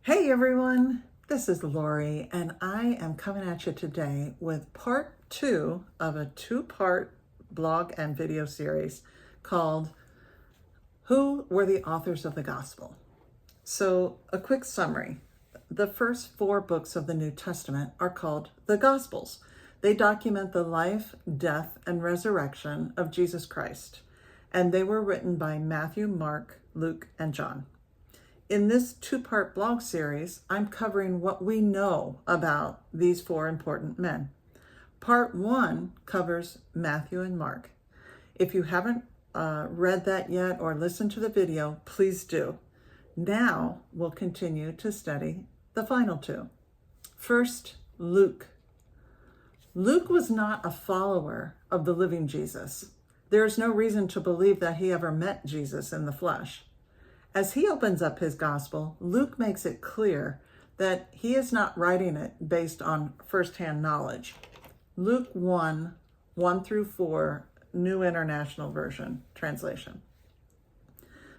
Hey everyone, this is Lori, and I am coming at you today with part two of a two-part blog and video series called Who Were the Authors of the Gospel? So, a quick summary. The first four books of the New Testament are called the Gospels. They document the life, death, and resurrection of Jesus Christ, and they were written by Matthew, Mark, Luke, and John. In this two-part blog series, I'm covering what we know about these four important men. Part one covers Matthew and Mark. If you haven't read that yet or listened to the video, please do. Now we'll continue to study the final two. First, Luke. Luke was not a follower of the living Jesus. There is no reason to believe that he ever met Jesus in the flesh. As he opens up his gospel, Luke makes it clear that he is not writing it based on firsthand knowledge. Luke 1 through 4, New International Version translation.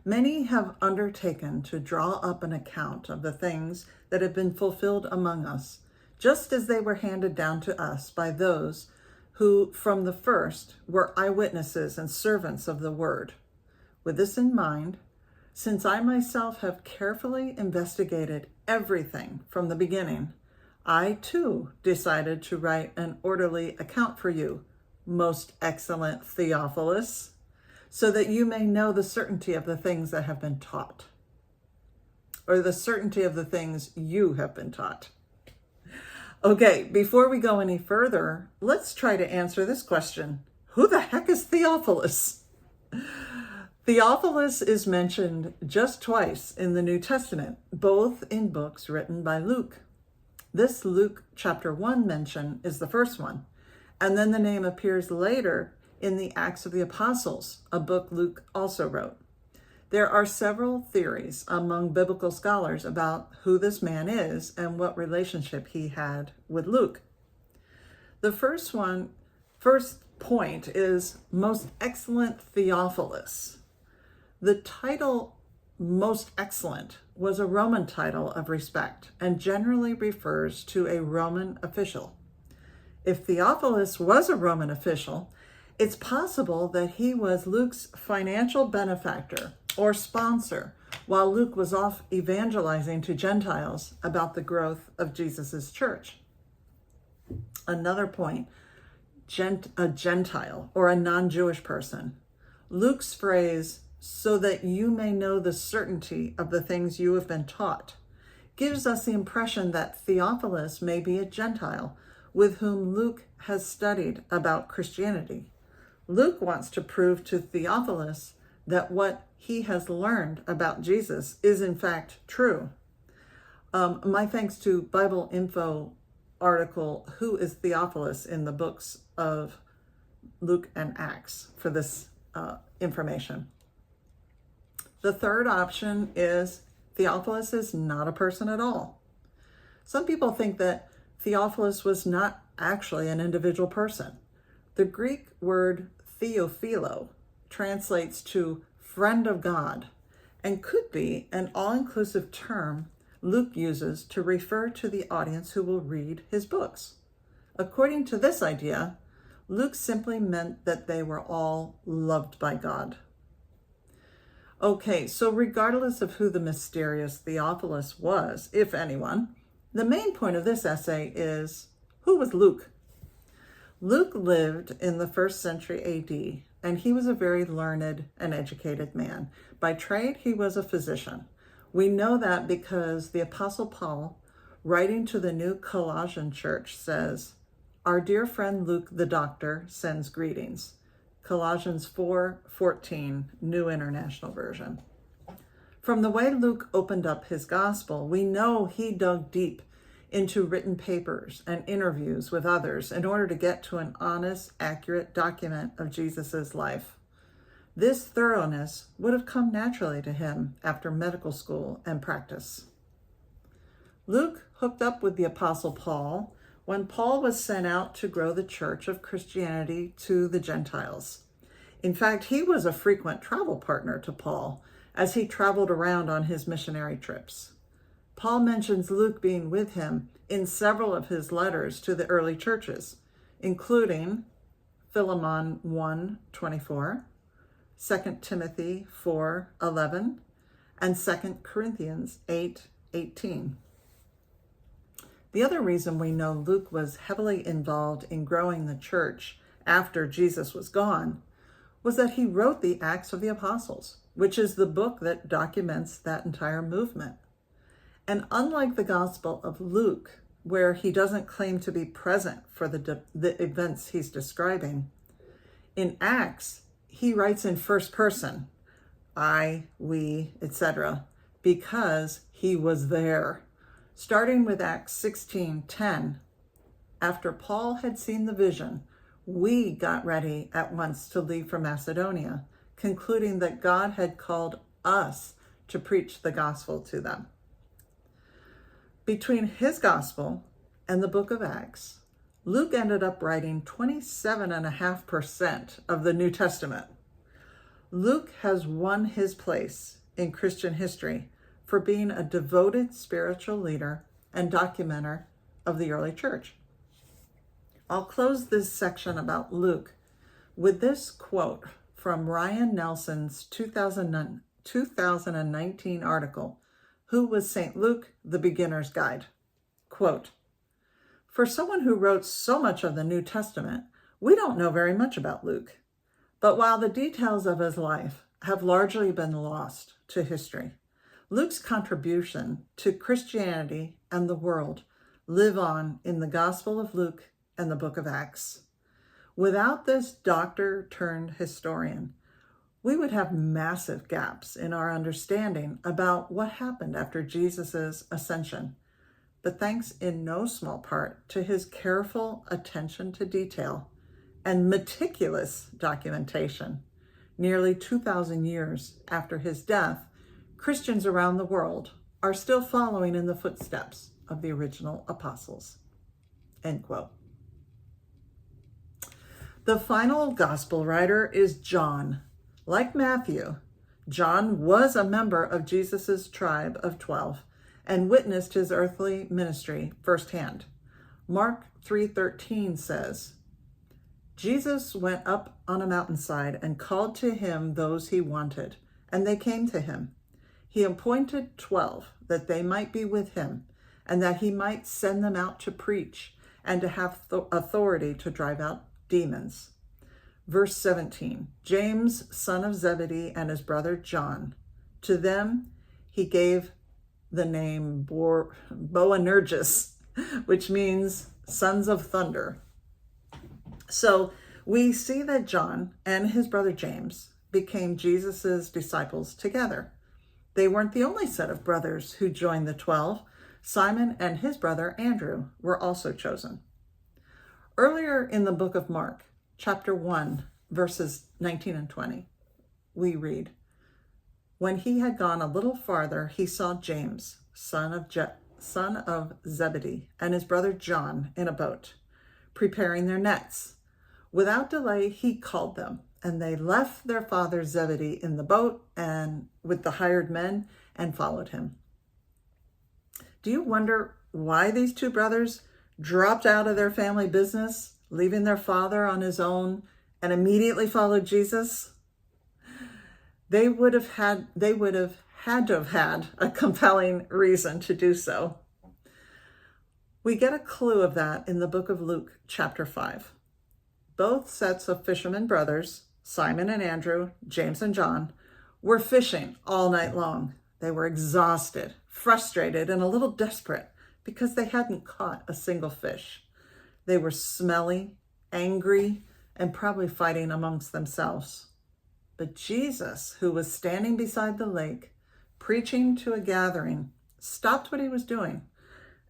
Many have undertaken to draw up an account of the things that have been fulfilled among us, just as they were handed down to us by those who from the first were eyewitnesses and servants of the word. With this in mind, since I myself have carefully investigated everything from the beginning, I too decided to write an orderly account for you, most excellent Theophilus, so that you may know the certainty of the things that have been taught, or the certainty of the things you have been taught. Okay, before we go any further, let's try to answer this question. Who the heck is Theophilus? Theophilus is mentioned just twice in the New Testament, both in books written by Luke. This Luke chapter 1 mention is the first one, and then the name appears later in the Acts of the Apostles, a book Luke also wrote. There are several theories among biblical scholars about who this man is and what relationship he had with Luke. The first point is most excellent Theophilus. The title most excellent was a Roman title of respect and generally refers to a Roman official. If Theophilus was a Roman official, it's possible that he was Luke's financial benefactor or sponsor while Luke was off evangelizing to Gentiles about the growth of Jesus's church. Another point, a Gentile or a non-Jewish person. Luke's phrase, so that you may know the certainty of the things you have been taught, gives us the impression that Theophilus may be a Gentile with whom Luke has studied about Christianity. Luke wants to prove to Theophilus that what he has learned about Jesus is in fact true. My thanks to Bible Info article, Who is Theophilus, in the books of Luke and Acts for this information. The third option is Theophilus is not a person at all. Some people think that Theophilus was not actually an individual person. The Greek word Theophilo translates to friend of God and could be an all-inclusive term Luke uses to refer to the audience who will read his books. According to this idea, Luke simply meant that they were all loved by God. Okay, so regardless of who the mysterious Theophilus was, if anyone, the main point of this essay is, who was Luke? Luke lived in the 1st century AD, and he was a very learned and educated man. By trade, he was a physician. We know that because the Apostle Paul, writing to the new Colossian church, says, our dear friend Luke the doctor sends greetings. Colossians 4:14, New International Version. From the way Luke opened up his gospel, we know he dug deep into written papers and interviews with others in order to get to an honest, accurate document of Jesus's life. This thoroughness would have come naturally to him after medical school and practice. Luke hooked up with the Apostle Paul when Paul was sent out to grow the church of Christianity to the Gentiles. In fact, he was a frequent travel partner to Paul as he traveled around on his missionary trips. Paul mentions Luke being with him in several of his letters to the early churches, including Philemon 1:24, 2 Timothy 4:11, and 2 Corinthians 8:18. The other reason we know Luke was heavily involved in growing the church after Jesus was gone was that he wrote the Acts of the Apostles, which is the book that documents that entire movement. And unlike the Gospel of Luke, where he doesn't claim to be present for the events he's describing, in Acts, he writes in first person, I, we, etc., because he was there. Starting with Acts 16:10, after Paul had seen the vision, we got ready at once to leave for Macedonia, concluding that God had called us to preach the gospel to them. Between his gospel and the book of Acts, Luke ended up writing 27.5% of the New Testament. Luke has won his place in Christian history for being a devoted spiritual leader and documenter of the early church. I'll close this section about Luke with this quote from Ryan Nelson's 2019 article, Who Was St. Luke? The Beginner's Guide. Quote, for someone who wrote so much of the New Testament, we don't know very much about Luke. But while the details of his life have largely been lost to history, Luke's contribution to Christianity and the world live on in the Gospel of Luke and the book of Acts. Without this doctor turned historian, we would have massive gaps in our understanding about what happened after Jesus's ascension. But thanks in no small part to his careful attention to detail and meticulous documentation, nearly 2,000 years after his death, Christians around the world are still following in the footsteps of the original apostles. End quote. The final gospel writer is John. Like Matthew, John was a member of Jesus's tribe of 12 and witnessed his earthly ministry firsthand. Mark 3:13 says, Jesus went up on a mountainside and called to him those he wanted, and they came to him. He appointed 12 that they might be with him, and that he might send them out to preach and to have authority to drive out demons. Verse 17, James, son of Zebedee, and his brother John. To them he gave the name Boanerges, which means sons of thunder. So we see that John and his brother James became Jesus's disciples together. They weren't the only set of brothers who joined the 12. Simon and his brother Andrew were also chosen. Earlier in the book of Mark, chapter 1, verses 19 and 20, we read, when he had gone a little farther, he saw James, son of Zebedee, and his brother John in a boat, preparing their nets. Without delay, he called them, and they left their father Zebedee in the boat and with the hired men and followed him. Do you wonder why these two brothers dropped out of their family business, leaving their father on his own, and immediately followed Jesus? They would have had to have had a compelling reason to do so. We get a clue of that in the book of Luke, chapter 5. Both sets of fishermen brothers, Simon and Andrew, James and John, were fishing all night long. They were exhausted, frustrated, and a little desperate because they hadn't caught a single fish. They were smelly, angry, and probably fighting amongst themselves. But Jesus, who was standing beside the lake, preaching to a gathering, stopped what he was doing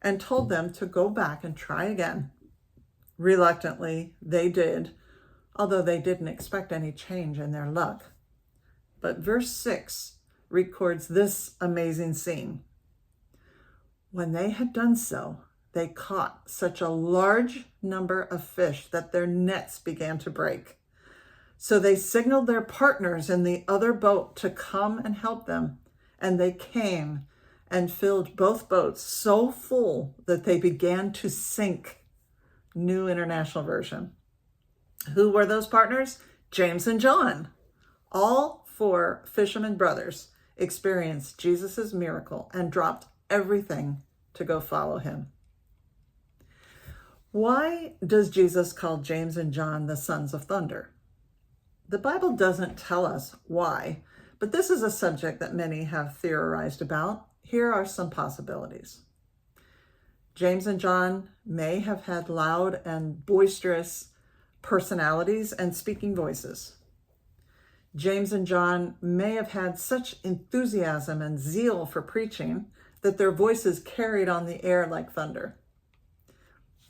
and told them to go back and try again. Reluctantly, they did, although they didn't expect any change in their luck. But verse 6 records this amazing scene. When they had done so, they caught such a large number of fish that their nets began to break. So they signaled their partners in the other boat to come and help them, and they came and filled both boats so full that they began to sink. New International Version. Who were those partners? James and John. All four fishermen brothers experienced Jesus' miracle and dropped everything to go follow him. Why does Jesus call James and John the sons of thunder? The Bible doesn't tell us why, but this is a subject that many have theorized about. Here are some possibilities. James and John may have had loud and boisterous personalities and speaking voices. James and John may have had such enthusiasm and zeal for preaching that their voices carried on the air like thunder.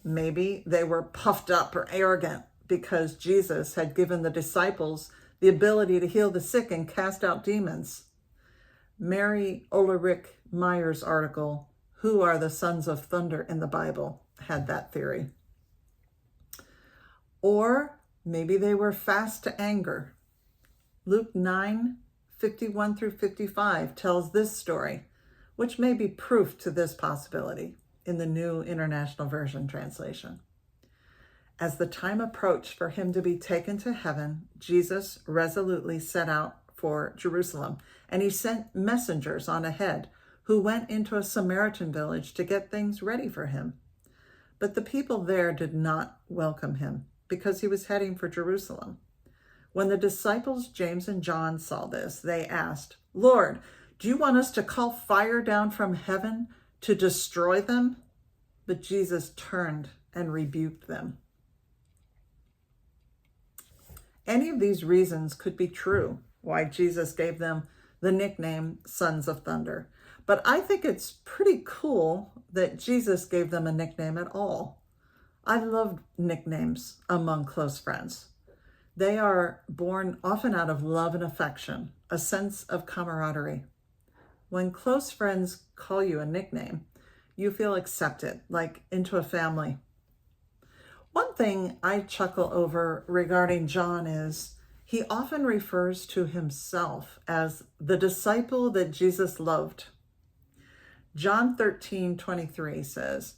Maybe they were puffed up or arrogant because Jesus had given the disciples the ability to heal the sick and cast out demons. Mary Ulrich Meyer's article, Who Are the Sons of Thunder in the Bible, had that theory. Or maybe they were fast to anger. Luke 9:51 through 55 tells this story, which may be proof to this possibility in the New International Version translation. As the time approached for him to be taken to heaven, Jesus resolutely set out for Jerusalem, and he sent messengers on ahead who went into a Samaritan village to get things ready for him. But the people there did not welcome him because he was heading for Jerusalem. When the disciples James and John saw this, they asked, "Lord, do you want us to call fire down from heaven to destroy them?" But Jesus turned and rebuked them. Any of these reasons could be true, why Jesus gave them the nickname Sons of Thunder. But I think it's pretty cool that Jesus gave them a nickname at all. I love nicknames among close friends. They are born often out of love and affection, a sense of camaraderie. When close friends call you a nickname, you feel accepted, like into a family. One thing I chuckle over regarding John is he often refers to himself as the disciple that Jesus loved. John 13:23 says,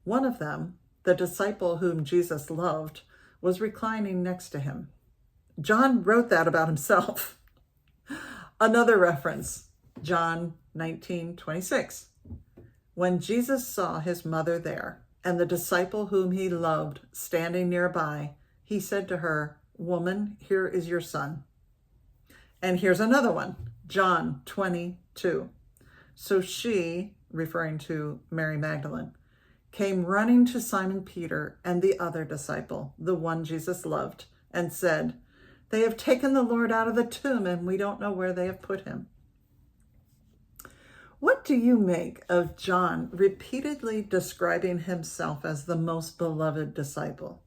one of them, the disciple whom Jesus loved, was reclining next to him. John wrote that about himself. Another reference, John 19:26. When Jesus saw his mother there and the disciple whom he loved standing nearby, he said to her, "Woman, here is your son." And here's another one, John 20:2. So she, referring to Mary Magdalene, came running to Simon Peter and the other disciple, the one Jesus loved, and said, "They have taken the Lord out of the tomb, and we don't know where they have put him." What do you make of John repeatedly describing himself as the most beloved disciple?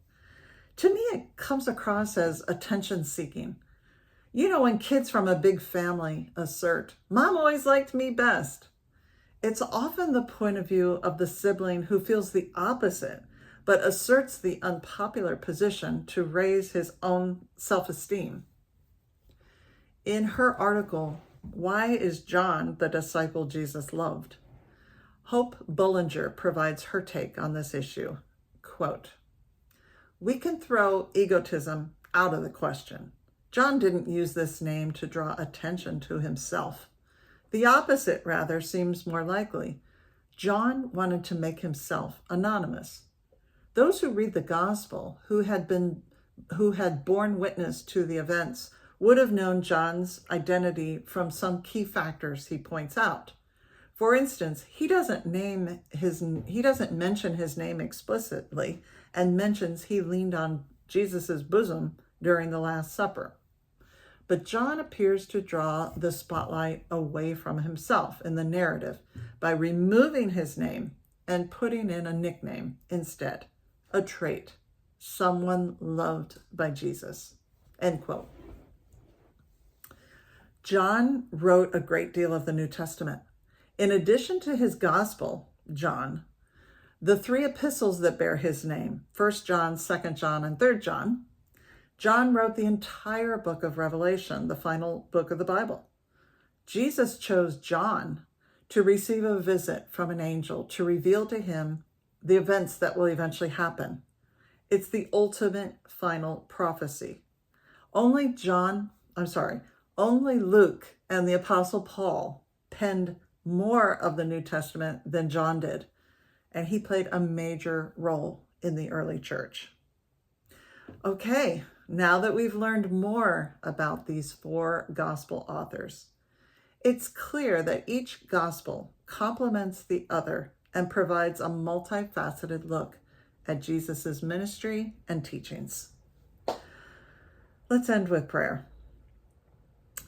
To me, it comes across as attention-seeking. You know, when kids from a big family assert, "Mom always liked me best," it's often the point of view of the sibling who feels the opposite, but asserts the unpopular position to raise his own self-esteem. In her article, Why is John the Disciple Jesus Loved?, Hope Bullinger provides her take on this issue. Quote, "We can throw egotism out of the question. John didn't use this name to draw attention to himself. The opposite, rather, seems more likely. John wanted to make himself anonymous. Those who read the gospel, who had borne witness to the events, would have known John's identity from some key factors he points out. For instance, he doesn't mention his name explicitly and mentions he leaned on Jesus's bosom during the Last Supper. But John appears to draw the spotlight away from himself in the narrative by removing his name and putting in a nickname instead, a trait, someone loved by Jesus." End quote. John wrote a great deal of the New Testament. In addition to his gospel, John, the three epistles that bear his name, 1 John, 2 John, and 3 John, John wrote the entire book of Revelation, the final book of the Bible. Jesus chose John to receive a visit from an angel to reveal to him the events that will eventually happen. It's the ultimate final prophecy. Only Luke and the Apostle Paul penned more of the New Testament than John did, and he played a major role in the early church. Okay, now that we've learned more about these 4 gospel authors, it's clear that each gospel complements the other and provides a multifaceted look at Jesus's ministry and teachings. Let's end with prayer.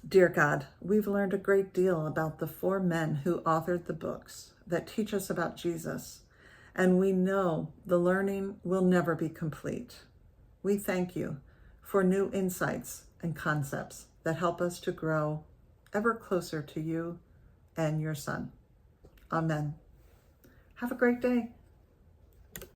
Dear God, we've learned a great deal about the 4 men who authored the books that teach us about Jesus, and we know the learning will never be complete. We thank you for new insights and concepts that help us to grow ever closer to you and your Son. Amen. Have a great day.